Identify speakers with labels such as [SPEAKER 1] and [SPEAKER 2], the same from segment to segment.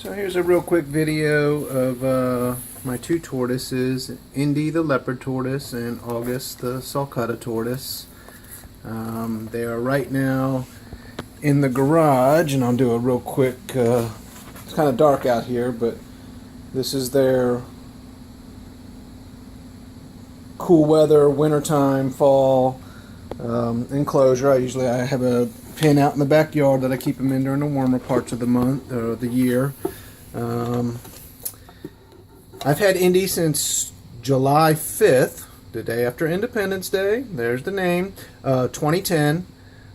[SPEAKER 1] So here's a real quick video of my two tortoises, Indy the leopard tortoise and August the sulcata tortoise. They are right now in the garage, and I'll do a real quick, it's kind of dark out here, but this is their cool weather, wintertime, fall enclosure. I have a pen out in the backyard that I keep them in during the warmer parts of the month or the year. I've had Indy since July 5th, the day after Independence Day. There's the name. 2010.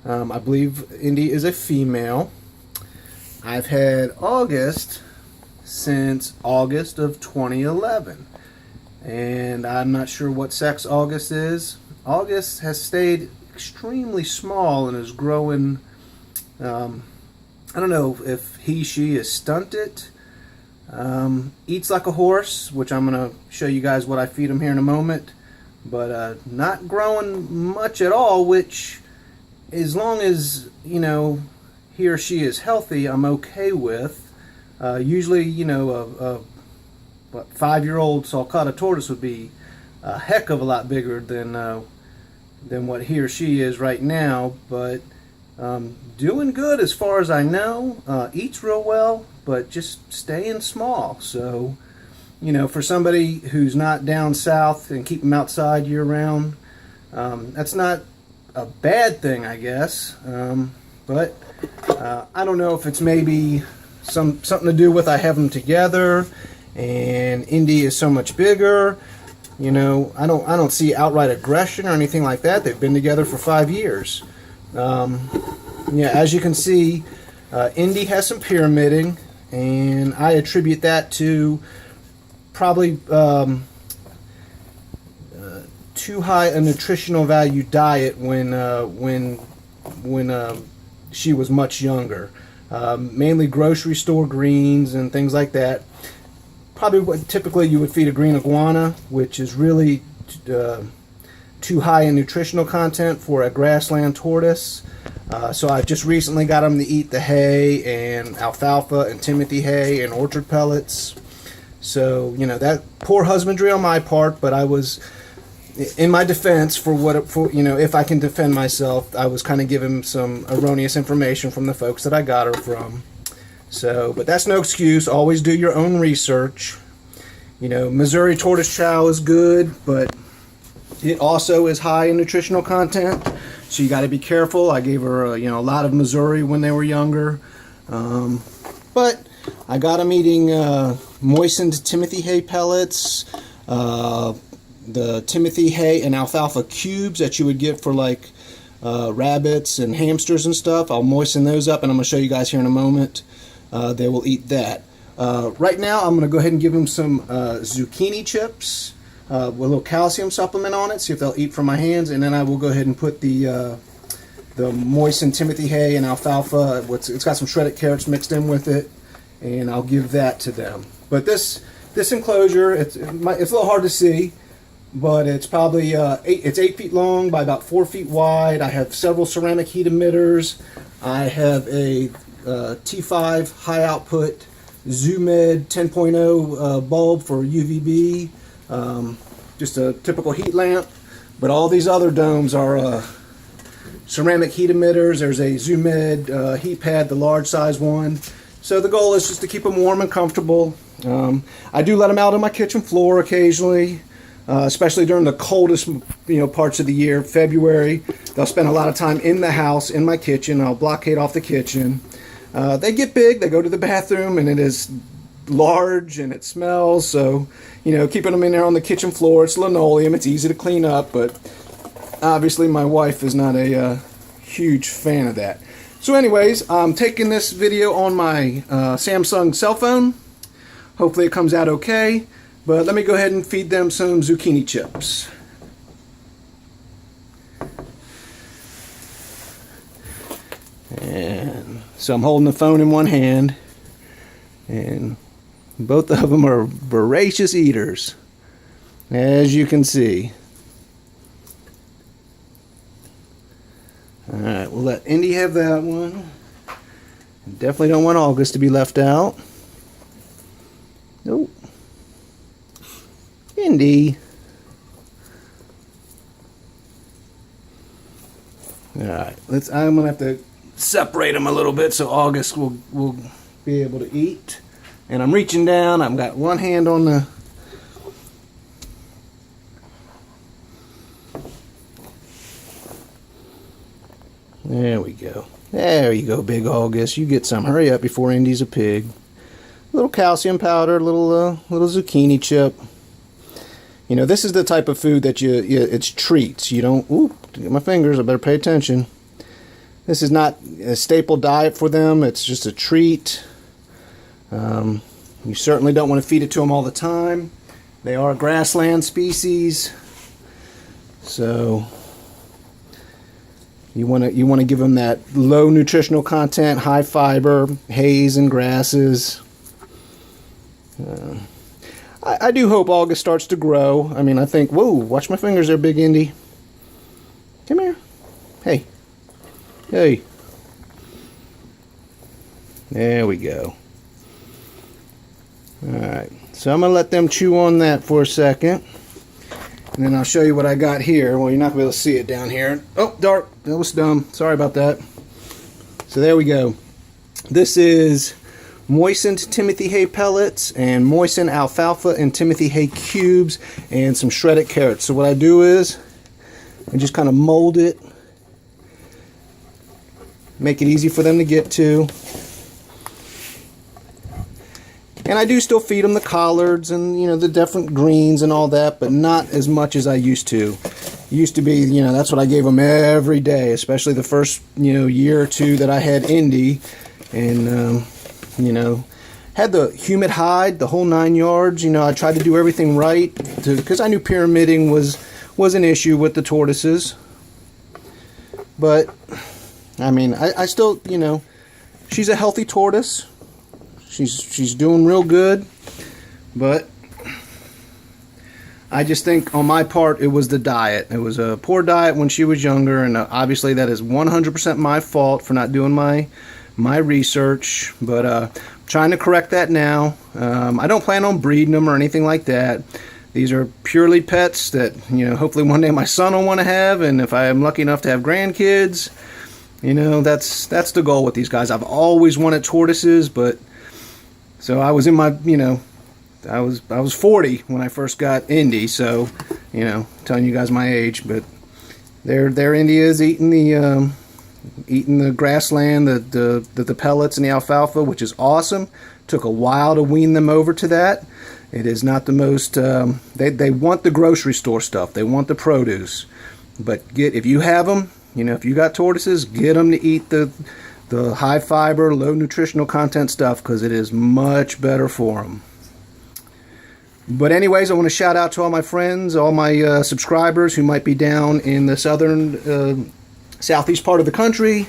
[SPEAKER 1] I believe Indy is a female. I've had August since August of 2011. And I'm not sure what sex August is. August has stayed extremely small and is growing. I don't know if she is stunted. Eats like a horse, which I'm going to show you guys what I feed him here in a moment. But not growing much at all, which as long as, you know, he or she is healthy, I'm okay with. Usually, you know, a 5-year-old sulcata tortoise would be a heck of a lot bigger than what he or she is right now, but doing good as far as I know. Eats real well, but just staying small. So, you know, for somebody who's not down south and keep them outside year round, that's not a bad thing, I guess. But I don't know if it's maybe something to do with I have them together and Indy is so much bigger. You know, I don't see outright aggression or anything like that. They've been together for 5 years. Yeah, as you can see, Indy has some pyramiding, and I attribute that to probably too high a nutritional value diet when she was much younger. Mainly grocery store greens and things like that. Probably what typically you would feed a green iguana, which is really too high in nutritional content for a grassland tortoise. So I've just recently got them to eat the hay and alfalfa and timothy hay and orchard pellets. So, you know, that poor husbandry on my part, but I was, in my defense, you know, if I can defend myself, I was kind of giving some erroneous information from the folks that I got her from. So, but that's no excuse. Always do your own research. You know, Missouri tortoise chow is good, but it also is high in nutritional content. So you got to be careful. I gave her, you know, a lot of Missouri when they were younger. But I got them eating moistened timothy hay pellets, the timothy hay and alfalfa cubes that you would get for like rabbits and hamsters and stuff. I'll moisten those up, and I'm going to show you guys here in a moment. They will eat that. Right now, I'm going to go ahead and give them some zucchini chips with a little calcium supplement on it, see if they'll eat from my hands, and then I will go ahead and put the moistened timothy hay and alfalfa. It's got some shredded carrots mixed in with it, and I'll give that to them. But this enclosure, it's a little hard to see, but it's probably 8 feet long by about 4 feet wide. I have several ceramic heat emitters. I have a T5 high output ZooMed 10.0 bulb for UVB, just a typical heat lamp, but all these other domes are ceramic heat emitters. There's a ZooMed heat pad, the large size one. So the goal is just to keep them warm and comfortable. I do let them out on my kitchen floor occasionally, especially during the coldest, you know, parts of the year. February, they'll spend a lot of time in the house, in my kitchen. I'll blockade off the kitchen. They get big, they go to the bathroom, and it is large and it smells, so, you know, keeping them in there on the kitchen floor, it's linoleum, it's easy to clean up, but obviously my wife is not a huge fan of that. So anyways, I'm taking this video on my Samsung cell phone. Hopefully it comes out okay, but let me go ahead and feed them some zucchini chips. And so I'm holding the phone in one hand, and both of them are voracious eaters, as you can see. Alright, we'll let Indy have that one. Definitely don't want August to be left out. Indy. All right, I'm gonna have to separate them a little bit so August will be able to eat. And I'm reaching down. I've got one hand on the. There we go. There you go, big August. You get some. Hurry up before Indy's a pig. A little calcium powder, little zucchini chip. You know, this is the type of food that it's treats. You don't. Ooh, get my fingers. I better pay attention. This is not a staple diet for them. It's just a treat. You certainly don't want to feed it to them all the time. They are a grassland species, so you want to give them that low nutritional content, high fiber, hays and grasses. I do hope August starts to grow. I mean, I think, whoa, watch my fingers there, big Indy. Come here. Hey. Hey. There we go. Alright, so I'm going to let them chew on that for a second. And then I'll show you what I got here. Well, you're not going to be able to see it down here. Oh, dark. That was dumb. Sorry about that. So there we go. This is moistened Timothy hay pellets and moistened alfalfa and Timothy hay cubes and some shredded carrots. So what I do is I just kind of mold it, make it easy for them to get to. And I do still feed them the collards and, you know, the different greens and all that, but not as much as I used to. It used to be, you know, that's what I gave them every day, especially the first, you know, year or two that I had Indy. And, you know, had the humid hide, the whole 9 yards. You know, I tried to do everything right because I knew pyramiding was an issue with the tortoises. But, I mean, I still, you know, she's a healthy tortoise. She's doing real good, but I just think on my part it was the diet. It was a poor diet when she was younger, and obviously that is 100% my fault for not doing my research, but trying to correct that now. I don't plan on breeding them or anything like that. These are purely pets that, you know, hopefully one day my son will want to have, and if I am lucky enough to have grandkids, you know, that's the goal with these guys. I've always wanted tortoises, but so I was in my, you know, I was 40 when I first got Indy, so, you know, telling you guys my age, but there Indy is eating the grassland, the pellets and the alfalfa, which is awesome. Took a while to wean them over to that. It is not the most, they want the grocery store stuff. They want the produce. But if you have them, you know, if you got tortoises, get them to eat the high fiber, low nutritional content stuff, because it is much better for them. But anyways, I want to shout out to all my friends, all my subscribers who might be down in the southern, southeast part of the country.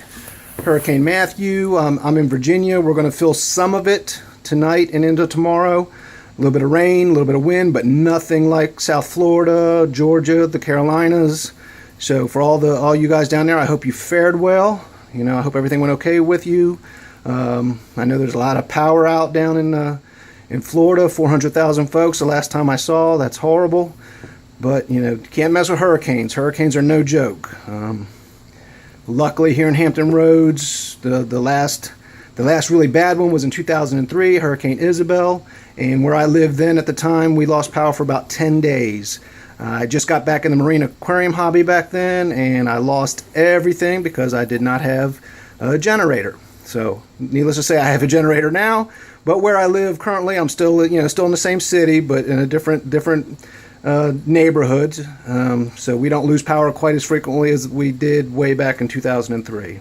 [SPEAKER 1] Hurricane Matthew, I'm in Virginia. We're going to feel some of it tonight and into tomorrow. A little bit of rain, a little bit of wind, but nothing like South Florida, Georgia, the Carolinas. So for all you guys down there, I hope you fared well. You know, I hope everything went okay with you. I know there's a lot of power out down in Florida, 400,000 folks the last time I saw. That's horrible. But, you know, you can't mess with hurricanes. Hurricanes are no joke. Luckily, here in Hampton Roads, the last really bad one was in 2003, Hurricane Isabel. And where I lived then at the time, we lost power for about 10 days. I just got back in the marine aquarium hobby back then, and I lost everything because I did not have a generator. So, needless to say, I have a generator now. But where I live currently, I'm still, you know, still in the same city, but in a different neighborhood. So we don't lose power quite as frequently as we did way back in 2003.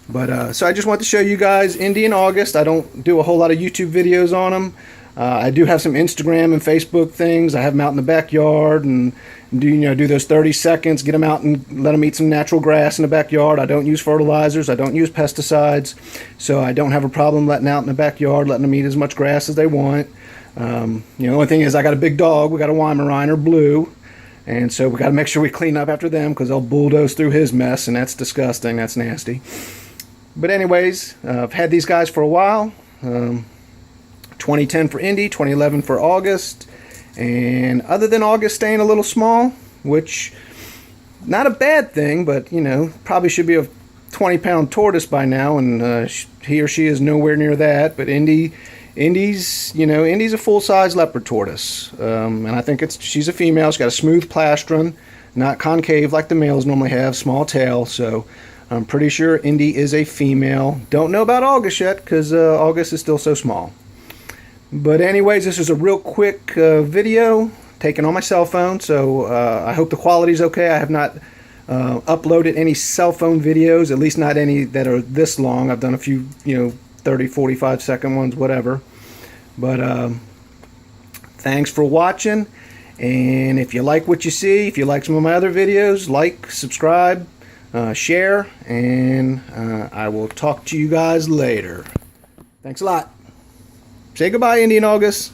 [SPEAKER 1] But so I just want to show you guys Indy in August. I don't do a whole lot of YouTube videos on them. I do have some Instagram and Facebook things. I have them out in the backyard and do those 30 seconds, get them out and let them eat some natural grass in the backyard. I don't use fertilizers. I don't use pesticides. So I don't have a problem letting out in the backyard, letting them eat as much grass as they want. The only thing is I got a big dog. We got a Weimaraner, Blue. And so we got to make sure we clean up after them because they'll bulldoze through his mess, and that's disgusting. That's nasty. But anyways, I've had these guys for a while. 2010 for Indy, 2011 for August, And other than August staying a little small, which not a bad thing, but you know, probably should be a 20-pound tortoise by now, and he or she is nowhere near that. But Indy's a full-size leopard tortoise, and I think she's a female. She's got a smooth plastron, not concave like the males normally have, small tail. So I'm pretty sure Indy is a female. Don't know about August yet because August is still so small. But anyways, this is a real quick video taken on my cell phone, so I hope the quality's okay. I have not uploaded any cell phone videos, at least not any that are this long. I've done a few, 30, 45 second ones, whatever. But thanks for watching, and if you like what you see, if you like some of my other videos, like, subscribe, share, and I will talk to you guys later. Thanks a lot. Say goodbye, Indy and August.